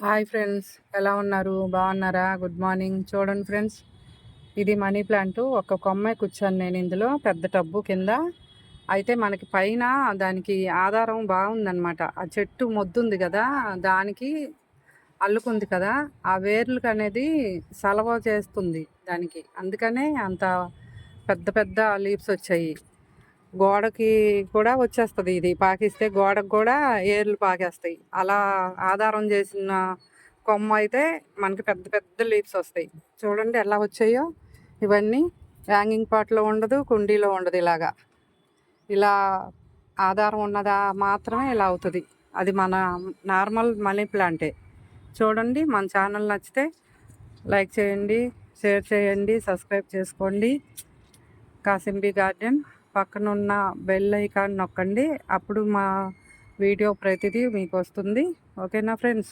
Hi friends, ఎలా ఉన్నారు? బాగున్నారా? Good morning. చూడండి ఫ్రెండ్స్, ఇది మనీ ప్లాంట్. ఒక కొమ్మే కూర్చొని నేను ఇందులో పెద్ద టబ్బు కింద. అయితే మనకి పైన దానికి ఆధారం బాగుందన్నమాట. ఆ చెట్టు మొద్దుంది కదా, దానికి అల్లుకుంది కదా, ఆ వేర్లకు అనేది సలవ చేస్తుంది దానికి. అందుకనే అంత పెద్ద పెద్ద లీవ్స్ వచ్చాయి. గోడకి కూడా వచ్చేస్తుంది, ఇది పాకిస్తే గోడకు కూడా ఏర్లు పాకేస్తాయి. అలా ఆధారం చేసిన కొమ్మ అయితే మనకి పెద్ద పెద్ద లీవ్స్ వస్తాయి. చూడండి ఎలా వచ్చాయో. ఇవన్నీ హ్యాంగింగ్ పాట్లో ఉండదు, కుండీలో ఉండదు. ఇలా ఆధారం ఉన్నదా మాత్రమే ఇలా అవుతుంది. అది మన నార్మల్ మనీ ప్లాంటే. చూడండి, మన ఛానల్ నచ్చితే లైక్ చేయండి, షేర్ చేయండి, సబ్స్క్రైబ్ చేసుకోండి. కాసింబి గార్డెన్ పక్కనున్న బెల్ ఐకాన్ నొక్కండి. అప్పుడు మా వీడియో ప్రతిదీ మీకు వస్తుంది. ఓకేనా ఫ్రెండ్స్?